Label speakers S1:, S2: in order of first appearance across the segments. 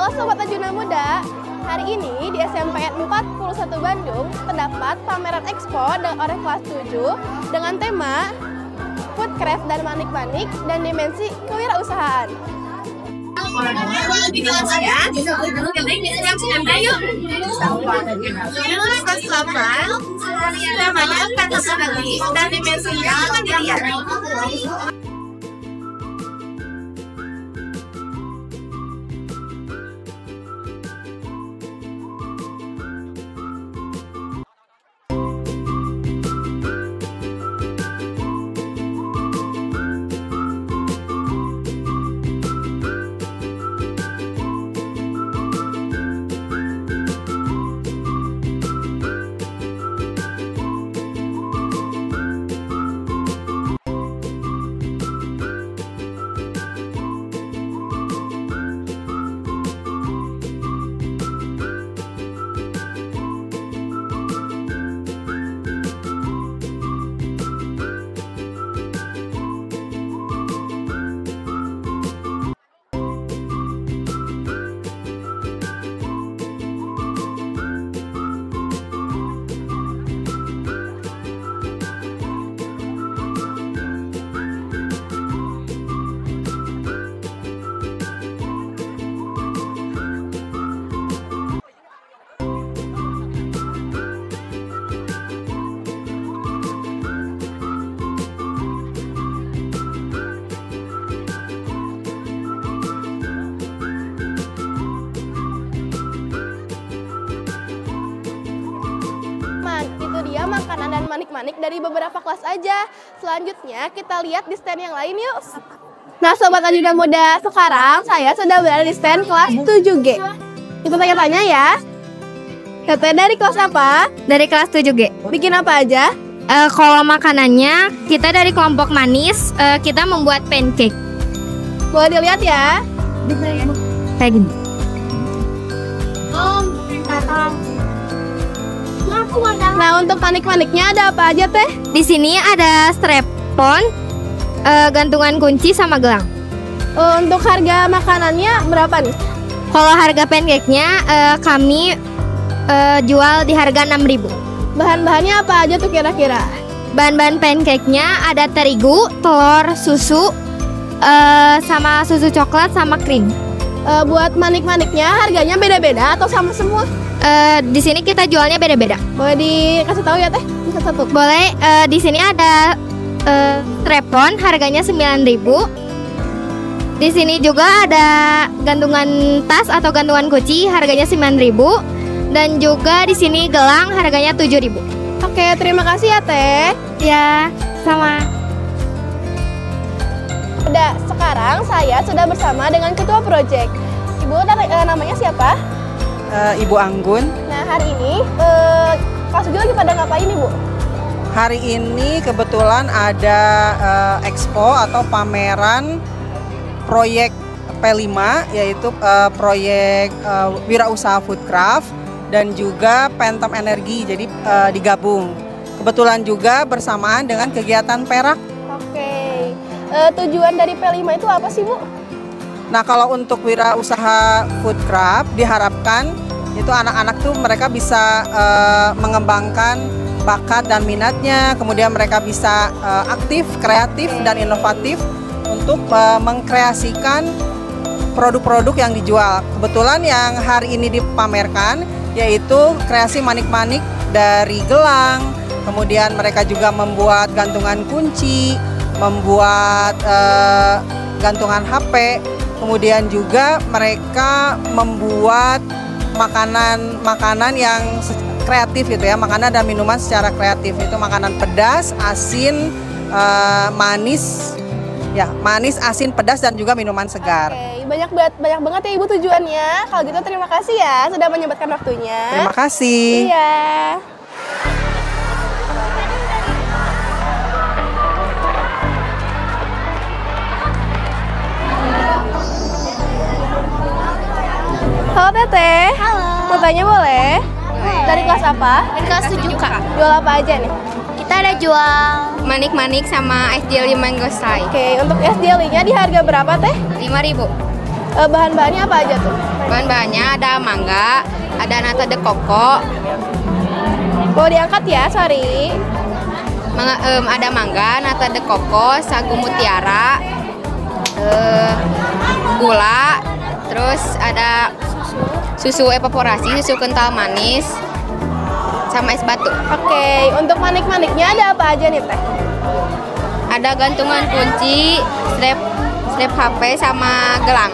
S1: Halo Sobat Ajuna Muda, hari ini di SMPN 41 Bandung terdapat pameran Expo oleh kelas 7 dengan tema Foodcraft dan Manik-Manik dan Dimensi Kewirausahaan.
S2: Namanya Fantasi dan dimensinya akan dilihat.
S1: Itu dia makanan dan manik-manik dari beberapa kelas aja. Selanjutnya kita lihat di stand yang lain yuk. Nah Sobat Ajuna Muda, sekarang saya sudah berada di stand kelas 7G. Kita tanya-tanya ya. Teteh dari kelas apa?
S3: Dari kelas 7G.
S1: Bikin apa aja?
S3: Kalau makanannya, kita dari kelompok manis, kita membuat pancake.
S1: Boleh dilihat ya.
S3: Kayak gini.
S1: Nah untuk manik-maniknya ada apa aja teh?
S3: Di sini ada strap-on, gantungan kunci sama gelang.
S1: Untuk harga makanannya berapa nih?
S3: Kalau harga pancake-nya kami jual di harga 6.000.
S1: Bahan-bahannya apa aja tuh kira-kira?
S3: Bahan-bahan pancake-nya ada terigu, telur, susu, sama susu coklat sama krim.
S1: Buat manik-maniknya harganya beda-beda atau sama semua?
S3: Di sini kita jualnya beda-beda.
S1: Boleh dikasih tahu ya teh? Bisa satu.
S3: Boleh. Di sini ada strap-on harganya 9.000. Di sini juga ada gantungan tas atau gantungan kunci harganya 9.000 dan juga di sini gelang harganya 7.000.
S1: Oke, terima kasih ya teh.
S3: Ya, sama.
S1: Udah, sekarang saya sudah bersama dengan ketua project. Ibu namanya siapa?
S4: Ibu Anggun.
S1: Nah hari ini kelas 7 lagi pada ngapain Ibu?
S4: Hari ini kebetulan ada expo atau pameran proyek P5 yaitu proyek wirausaha Foodcraft dan juga Phantom Energy, jadi digabung. Kebetulan juga bersamaan dengan kegiatan Perak.
S1: Oke, tujuan dari P5 itu apa sih Bu?
S4: Nah kalau untuk wirausaha Foodcraft diharapkan itu anak-anak tuh mereka bisa mengembangkan bakat dan minatnya, kemudian mereka bisa aktif, kreatif dan inovatif untuk mengkreasikan produk-produk yang dijual. Kebetulan yang hari ini dipamerkan yaitu kreasi manik-manik dari gelang, kemudian mereka juga membuat gantungan kunci, membuat gantungan HP, kemudian juga mereka membuat makanan yang kreatif gitu ya, makanan dan minuman secara kreatif, itu makanan pedas, asin, manis, ya manis, asin, pedas dan juga minuman segar.
S1: Oke, banyak banget ya Ibu tujuannya. Kalau gitu terima kasih ya sudah menyempatkan waktunya.
S4: Terima kasih.
S1: Iya. Halo Teteh.
S3: Halo.
S1: Mau tanya boleh? Dari kelas apa?
S3: Dari kelas 7 Kak.
S1: Jual apa aja nih?
S3: Kita ada jual manik-manik sama es jelly mango sai.
S1: Oke, untuk es jelly-nya di harga berapa Teh?
S3: 5.000.
S1: Bahan-bahannya apa aja tuh?
S3: Bahan-bahannya ada mangga, ada nata de coco,
S1: Mau diangkat ya, sorry.
S3: ada mangga, nata de coco, sagu mutiara, gula, terus ada susu evaporasi, susu kental manis, sama es batu.
S1: Oke, untuk manik-maniknya ada apa aja nih Teh?
S3: Ada gantungan kunci, strap HP, sama gelang.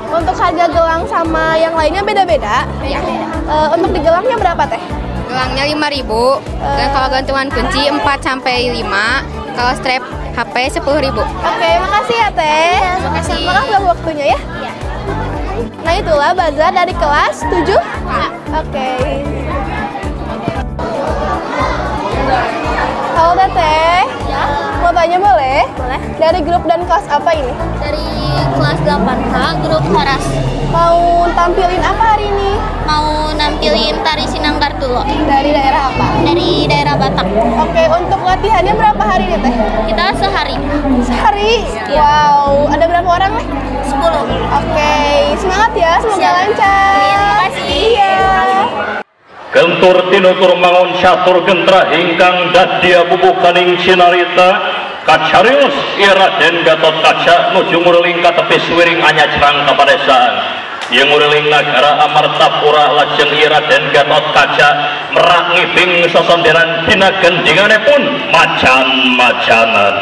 S1: Untuk harga gelang sama yang lainnya beda-beda.
S3: Ya.
S1: Untuk di gelangnya berapa Teh?
S3: Gelangnya 5.000, dan kalau gantungan kunci 4 sampai 5, kalau strap HP 10.000.
S1: Oke, makasih ya Teh.
S3: Makasih.
S1: Makasih waktunya ya. Nah itulah bazar dari kelas 7. Oke. Halo Teteh.
S3: Ya,
S1: Mau tanya boleh?
S3: boleh.
S1: Dari grup dan kelas apa ini?
S3: Dari kelas 8H, grup Horas.
S1: Mau tampilin apa hari ini?
S3: Mau nampilin tari Sinanggar dulu.
S1: Dari daerah apa?
S3: Dari daerah Batak.
S1: Oke, untuk latihannya berapa hari nih Teh?
S3: Kita sehari.
S1: Sehari? Wow, ada berapa orang nih?
S3: 10.
S1: Oke, semangat ya, semoga
S3: Siap.
S1: lancar.
S3: Terima kasih.
S1: Iya.
S5: Gentur tinutur mangun catur gentra hingkang dadia bubukaning sinarita kacarius Raden Gatot Kaca nuju ngureling ka tepi suwiring anyajrang kapadesaan yang ngureling nagara Amartapura lajeng Raden Gatot Kaca merak ngibing sesonderan dina gendinganipun macan-macanan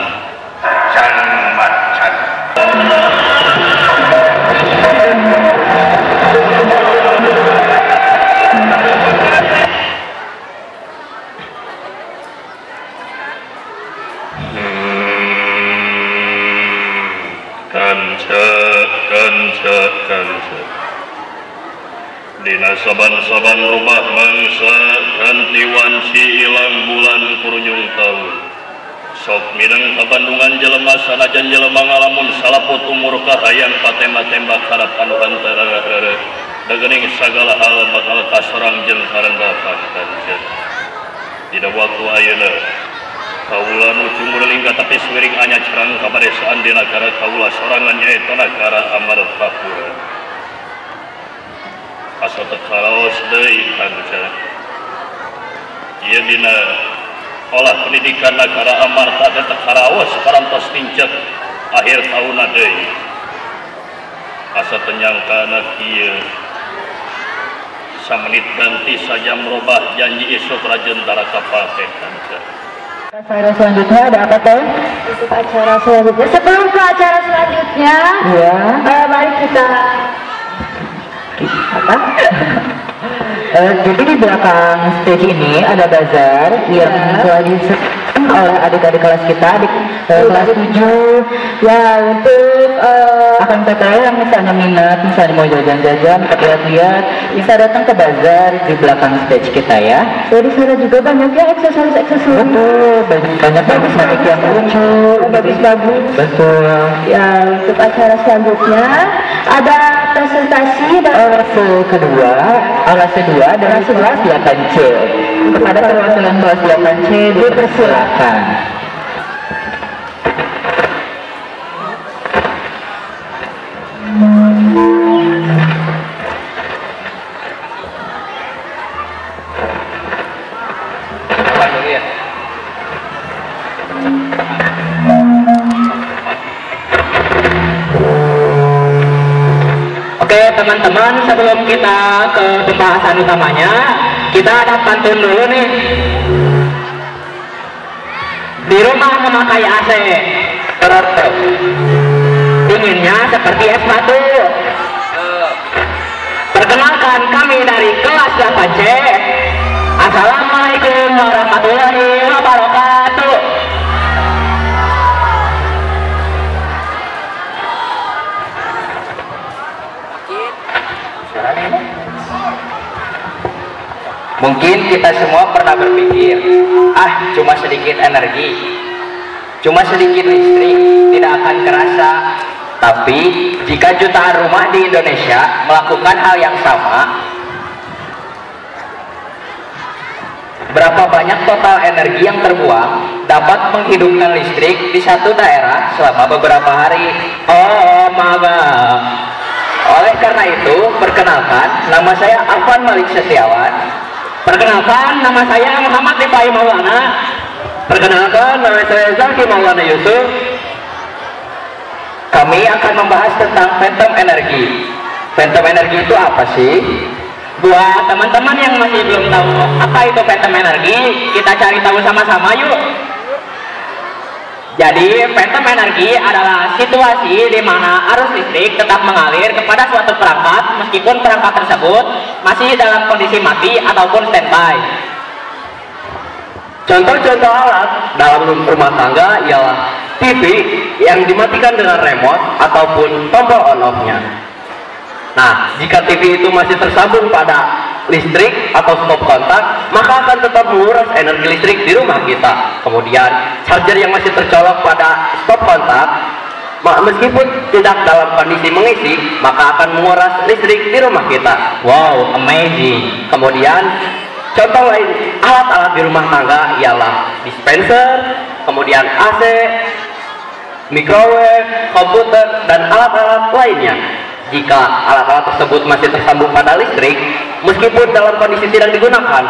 S5: macan-macan. Kanca dina saban-saban rumah bangsa ganti wanci ilang bulan kurunyung tahun sok mineng kabandungan jelema sanajan jelema ngalamun salaput umur kahayang patembak-tembak harap anu hantara dagening sagala hal bakal kasorang jeung karendahan kanca dina waktu ayeuna kaula nuju ngureling ka tepi suwiring anyajrang kapadesaan di nagara kaula sorangan nyaeta nagara Amartapura. Asa teu karaos deui kanca. Ieu dina olah pendidikan nagara Amarta teh teu karaos parantos tincek akhir taunna deui. Asa teu nyangkana kieu samenit ganti saja merubah janji isuk rajeun tara kapake kanca.
S6: Acara selanjutnya ada apa teh? Untuk acara selanjutnya, sebelum ke acara selanjutnya, ya, mari kita apa? Jadi di belakang stage ini ada bazar yang telah disesuaikan oleh adik-adik kelas kita di kelas 7 ya untuk akan teteh yang misalnya minat, misalnya mau jajan-jajan, lihat-lihat bisa datang ke bazar di belakang stage kita ya. Jadi sana juga banyak ya aksesoris-aksesoris. Betul, banyak bagus-bagus yang lucu, bagus-bagus. Betul. Ya untuk acara selanjutnya ada presentasi dari alas kedua dari kelas 8C. Kepada perwakilan kelas 8C dipersilakan. Oke teman-teman, sebelum kita ke pembahasan utamanya, kita ada pantun dulu nih. Di rumah memakai AC, dinginnya seperti es batu. Perkenalkan kami dari kelas 8C. Assalamualaikum warahmatullahi wabarakatuh.
S7: Mungkin kita semua pernah berpikir, cuma sedikit energi, cuma sedikit listrik, tidak akan kerasa. Tapi jika jutaan rumah di Indonesia melakukan hal yang sama, berapa banyak total energi yang terbuang dapat menghidupkan listrik di satu daerah selama beberapa hari? Oh my god. Oleh karena itu, perkenalkan, nama saya Afwan Malik Setiawan. Perkenalkan, nama saya Muhammad Rifai Maulana. Perkenalkan, nama saya Zaki Maulana Yusuf. Kami akan membahas tentang phantom energi. Phantom energi itu apa sih? Buat teman-teman yang masih belum tahu apa itu phantom energi, kita cari tahu sama-sama yuk. Jadi, phantom energi adalah situasi di mana arus listrik tetap mengalir kepada suatu perangkat meskipun perangkat tersebut masih dalam kondisi mati ataupun standby.
S8: Contoh-contoh alat dalam rumah tangga ialah TV yang dimatikan dengan remote ataupun tombol on-off-nya. Nah, jika TV itu masih tersambung pada listrik atau stop kontak, maka akan tetap menguras energi listrik di rumah kita. Kemudian, charger yang masih tercolok pada stop kontak, meskipun tidak dalam kondisi mengisi, maka akan menguras listrik di rumah kita.
S7: Wow, amazing.
S8: Kemudian, contoh lain alat-alat di rumah tangga ialah dispenser, kemudian AC, microwave, komputer, dan alat-alat lainnya. Jika alat-alat tersebut masih tersambung pada listrik, meskipun dalam kondisi tidak digunakan,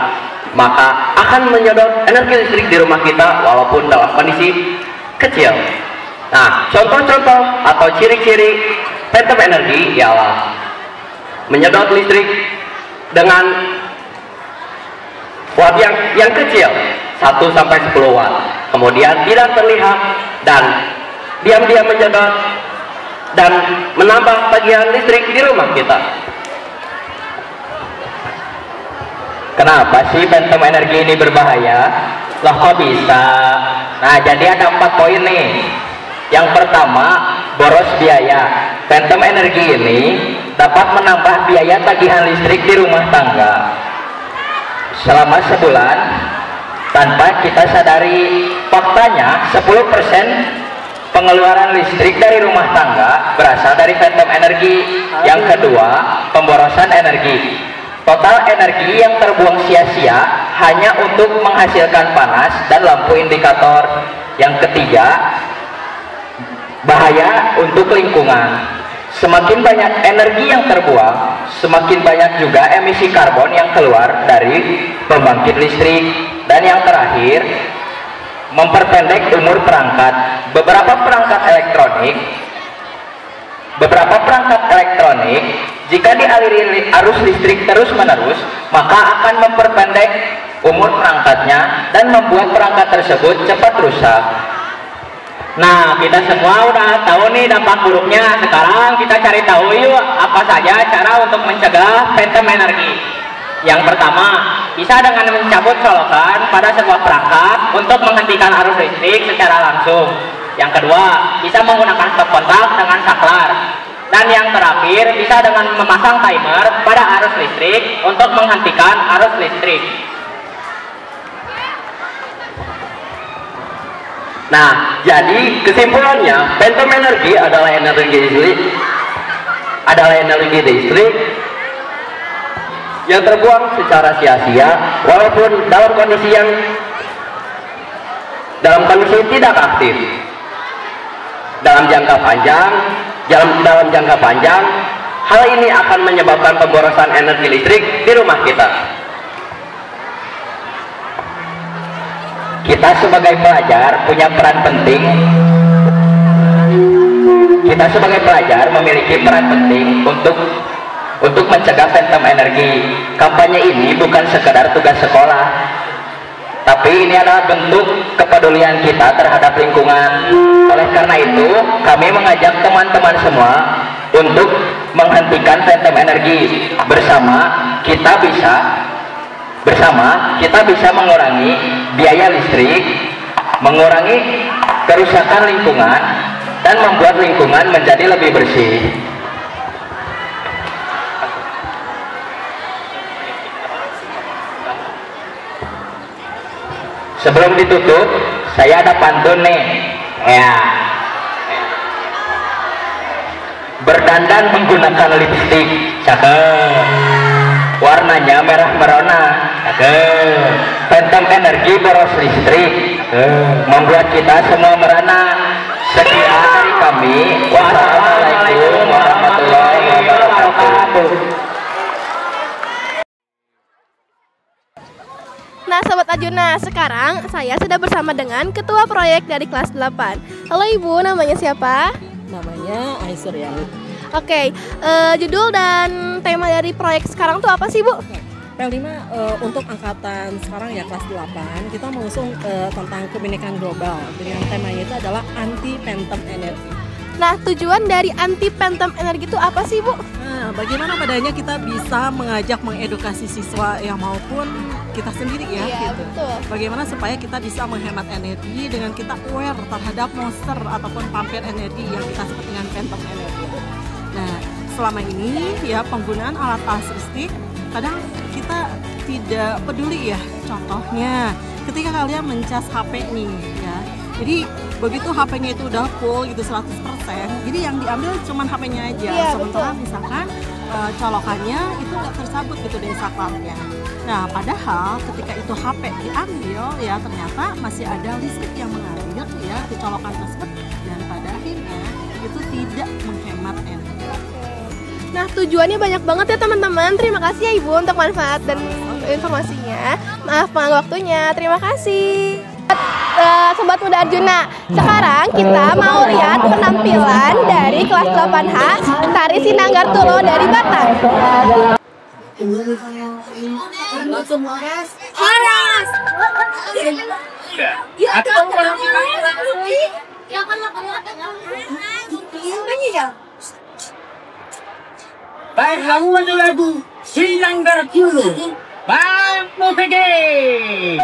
S8: maka akan menyedot energi listrik di rumah kita walaupun dalam kondisi kecil. Nah, contoh-contoh atau ciri-ciri phantom energi ialah menyedot listrik dengan watt yang kecil, 1 sampai 10 watt. Kemudian tidak terlihat dan diam-diam menyedot dan menambah tagihan listrik di rumah kita.
S7: Kenapa sih phantom energi ini berbahaya? Loh, kok bisa? Nah, jadi ada 4 poin nih. Yang pertama, boros biaya. Phantom energi ini dapat menambah biaya tagihan listrik di rumah tangga selama sebulan tanpa kita sadari. Faktanya 10% pengeluaran listrik dari rumah tangga berasal dari phantom energi. Yang kedua, pemborosan energi. Total energi yang terbuang sia-sia hanya untuk menghasilkan panas dan lampu indikator. Yang ketiga, bahaya untuk lingkungan. Semakin banyak energi yang terbuang, semakin banyak juga emisi karbon yang keluar dari pembangkit listrik. Dan yang terakhir, memperpendek umur perangkat. Beberapa perangkat elektronik jika dialiri arus listrik terus-menerus, maka akan memperpendek umur perangkatnya dan membuat perangkat tersebut cepat rusak. Nah, kita semua udah tahu nih dampak buruknya. Sekarang kita cari tahu yuk apa saja cara untuk mencegah phantom energi. Yang pertama, bisa dengan mencabut colokan pada sebuah perangkat untuk menghentikan arus listrik secara langsung. Yang kedua, bisa menggunakan stop kontak dengan saklar. Dan yang terakhir, bisa dengan memasang timer pada arus listrik untuk menghentikan arus listrik.
S8: Nah, jadi kesimpulannya, phantom energi adalah energi listrik yang terbuang secara sia-sia walaupun dalam kondisi tidak aktif. Dalam jangka panjang, hal ini akan menyebabkan pemborosan energi listrik di rumah kita. Kita sebagai pelajar punya peran penting. Kita sebagai pelajar memiliki peran penting untuk mencegah phantom energi. Kampanye ini bukan sekedar tugas sekolah, tapi ini adalah bentuk kepedulian kita terhadap lingkungan. Oleh karena itu, kami mengajak teman-teman semua untuk menghentikan phantom energi. Bersama kita bisa mengurangi biaya listrik, mengurangi kerusakan lingkungan, dan membuat lingkungan menjadi lebih bersih. Sebelum ditutup, saya ada pantun nih. Ya. Berdandan menggunakan lipstik, cakep. Warnanya merah merona, cakep. Phantom energi boros listrik, cakep. Membuat kita semua merana. Sekian dari kami. Wassalamualaikum warahmatullahi wabarakatuh.
S6: itu.
S1: Nah, Sobat Arjuna, sekarang saya sudah bersama dengan Ketua Proyek dari kelas 8. Halo Ibu, namanya siapa?
S9: Namanya Aisuryani.
S1: Oke, judul dan tema dari proyek sekarang tuh apa sih Bu?
S9: P5 untuk angkatan sekarang ya kelas 8, kita mengusung tentang kebinekaan global dengan temanya itu adalah anti phantom energy.
S1: Nah, tujuan dari anti phantom energy itu apa sih Bu?
S9: Nah, bagaimana padanya kita bisa mengajak mengedukasi siswa ya maupun kita sendiri ya
S1: Iya,
S9: gitu.
S1: betul.
S9: Bagaimana supaya kita bisa menghemat energi dengan kita aware terhadap monster ataupun vampir energi yang kita sebut dengan phantom energy. Nah, selama ini ya penggunaan alat-alat listrik kadang kita tidak peduli ya. Contohnya ketika kalian mencas HP nih ya. Jadi begitu HP-nya itu udah full gitu 100%, jadi yang diambil cuma HP-nya aja.
S1: Iya,
S9: Sementara
S1: betul.
S9: misalkan colokannya itu nggak tersabut gitu dari saklarnya. Nah, padahal ketika itu HP diambil ya ternyata masih ada listrik yang mengalir ya ke colokan tersebut dan pada akhirnya itu tidak menghemat energi.
S1: Nah, tujuannya banyak banget ya teman-teman. Terima kasih ya Ibu untuk manfaat dan informasinya. Maaf pengganggu waktunya. Terima kasih. Sobat Muda Arjuna, sekarang kita mau lihat penampilan dari kelas 8H Tari Sinanggar Tulo dari Batam.
S10: Baik, lawan lagu Sinanggar Tulo. Bang Mufidi.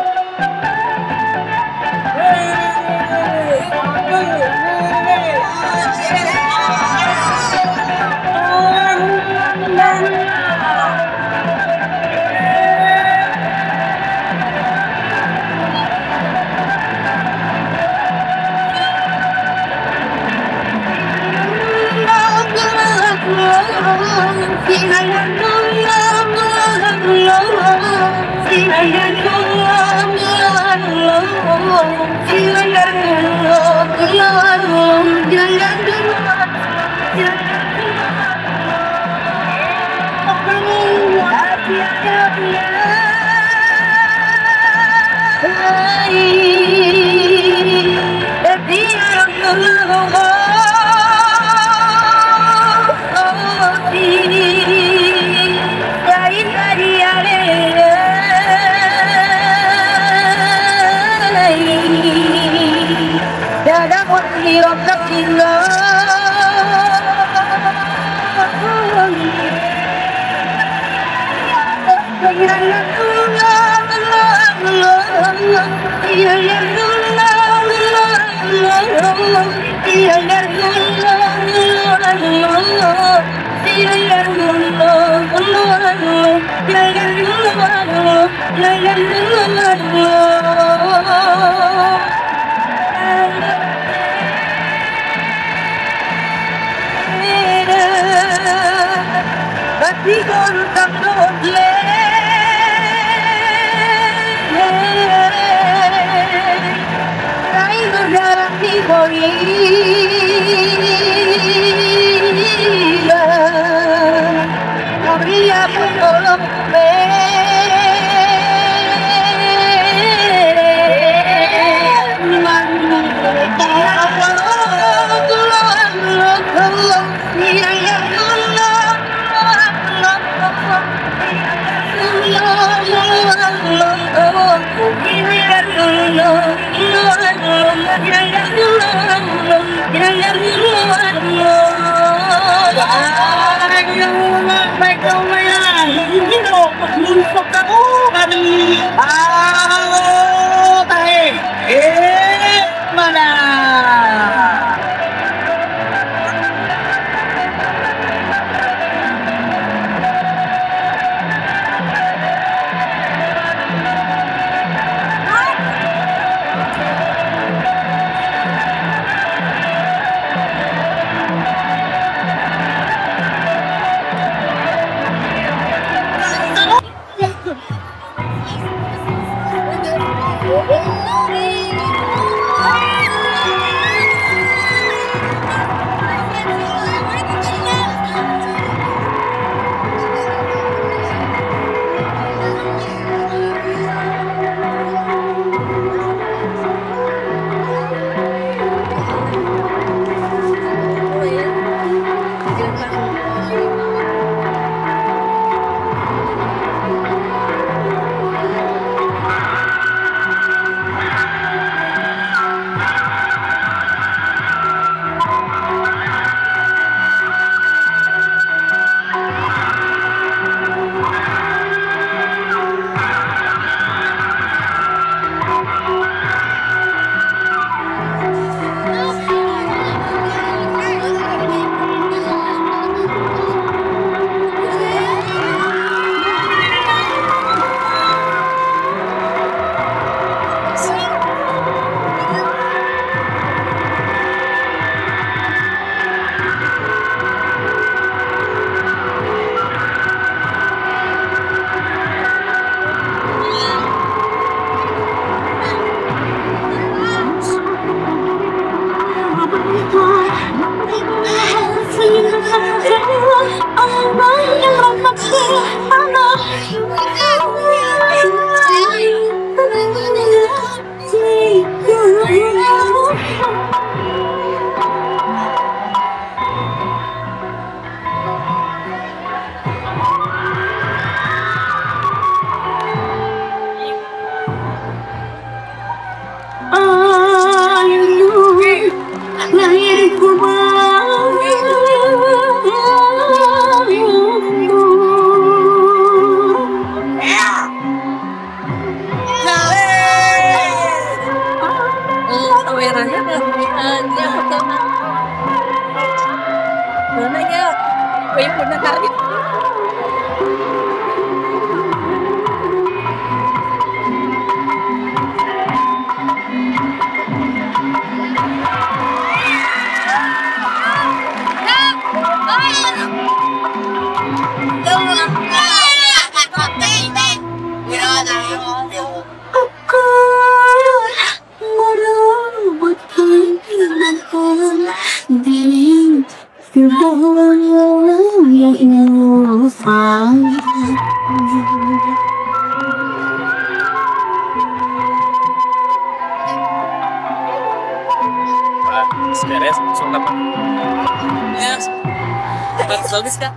S11: Bagus kan?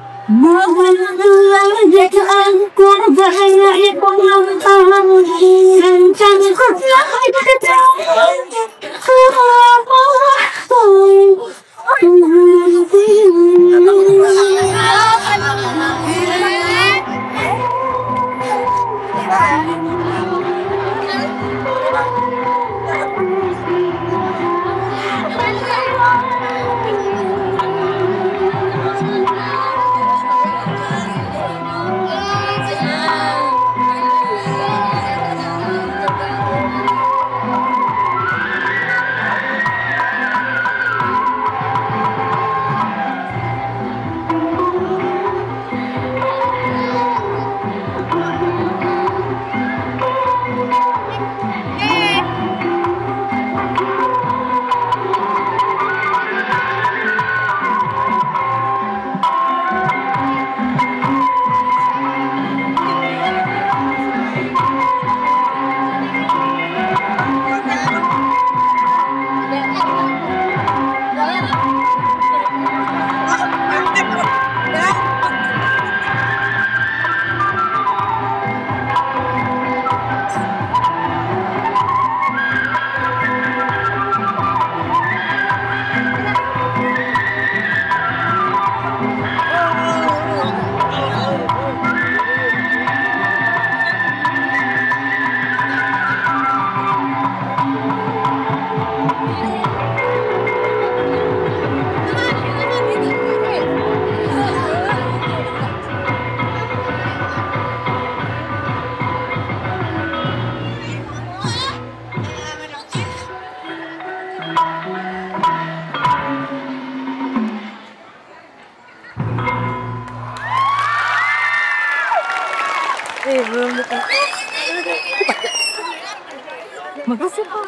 S1: Makasih Pak.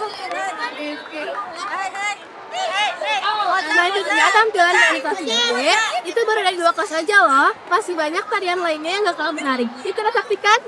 S1: Selanjutnya tampilan dari kelas G itu baru dari 2 kelas aja loh. Masih banyak tarian lainnya yang gak kalah menarik. Yuk kita saksikan.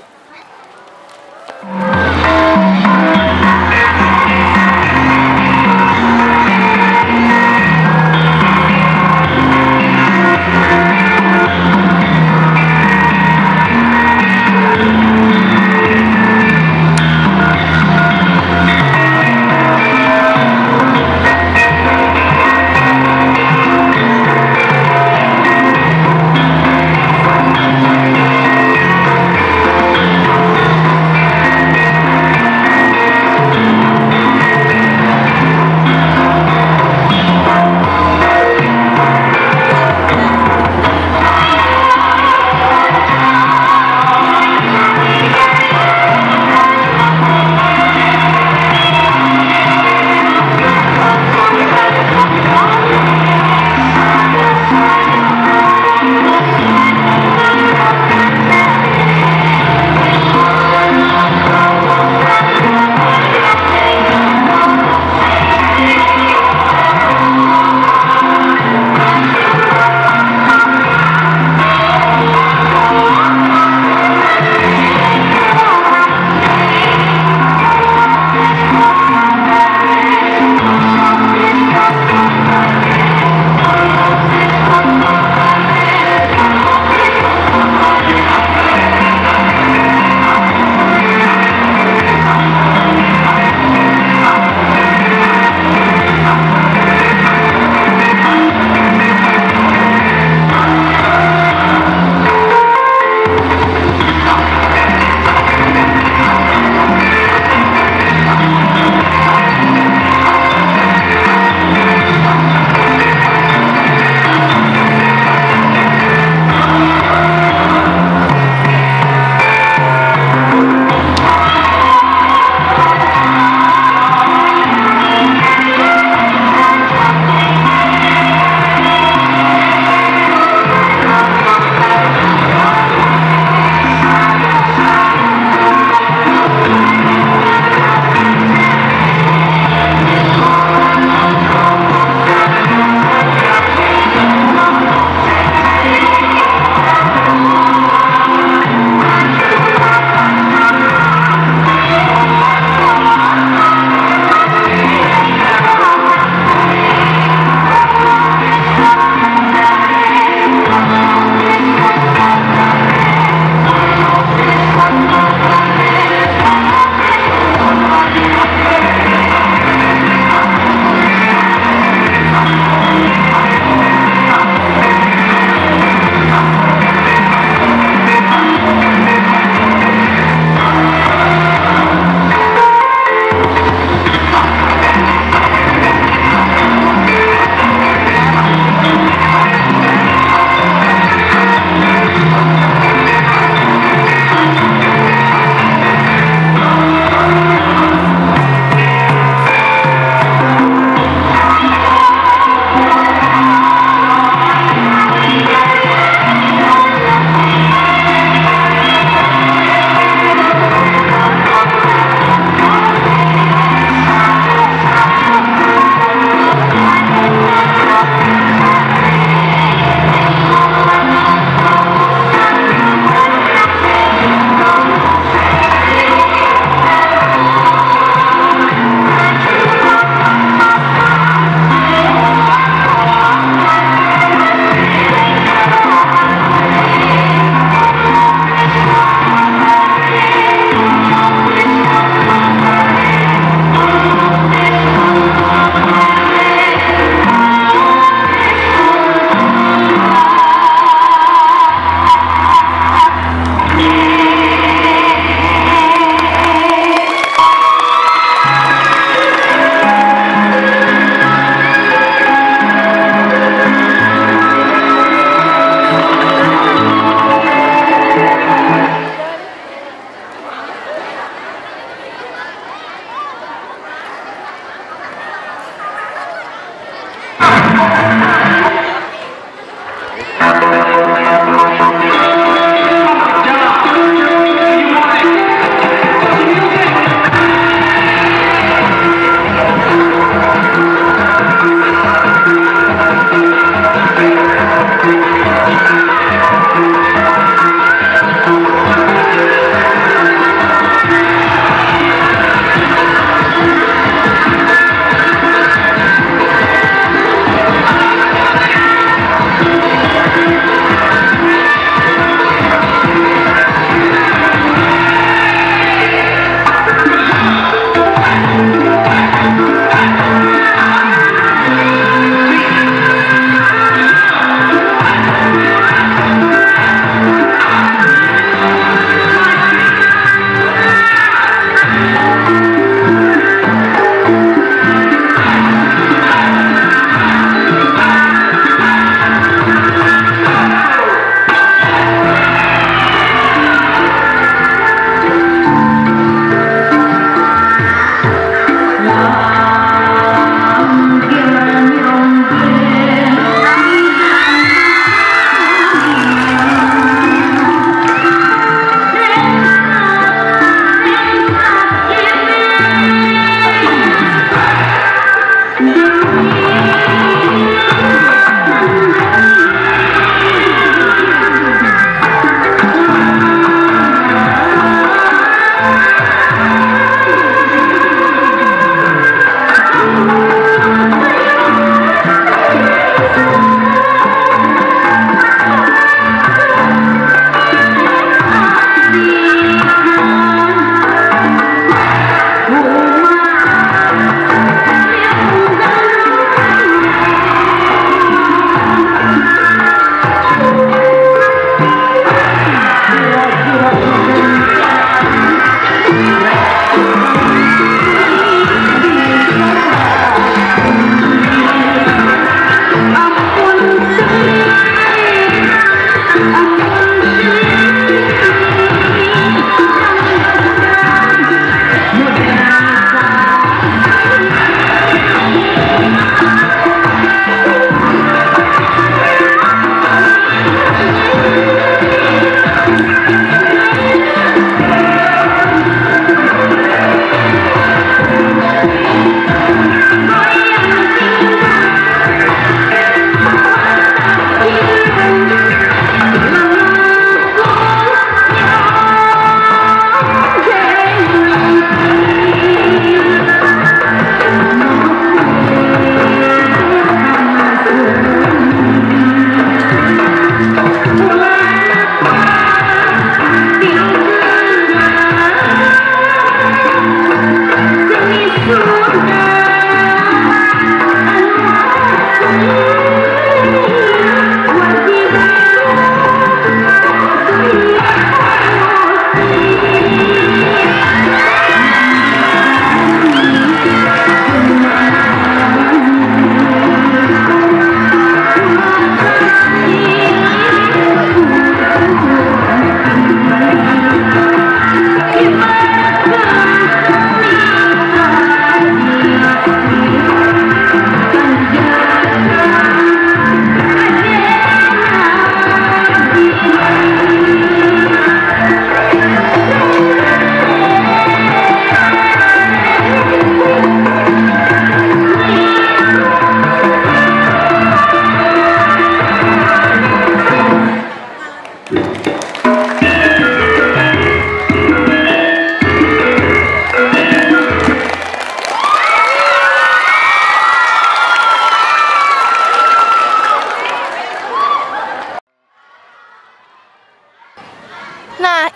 S1: Nah,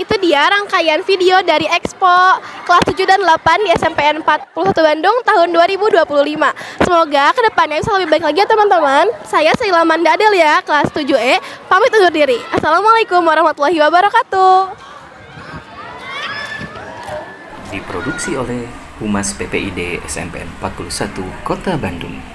S1: itu dia rangkaian video dari Expo kelas 7 dan 8 di SMPN 41 Bandung tahun 2025. Semoga kedepannya bisa lebih baik lagi ya teman-teman. Saya Sheila Manda Adelia, kelas 7E, pamit undur diri. Assalamualaikum warahmatullahi wabarakatuh.
S11: Diproduksi oleh Humas PPID SMPN 41 Kota Bandung.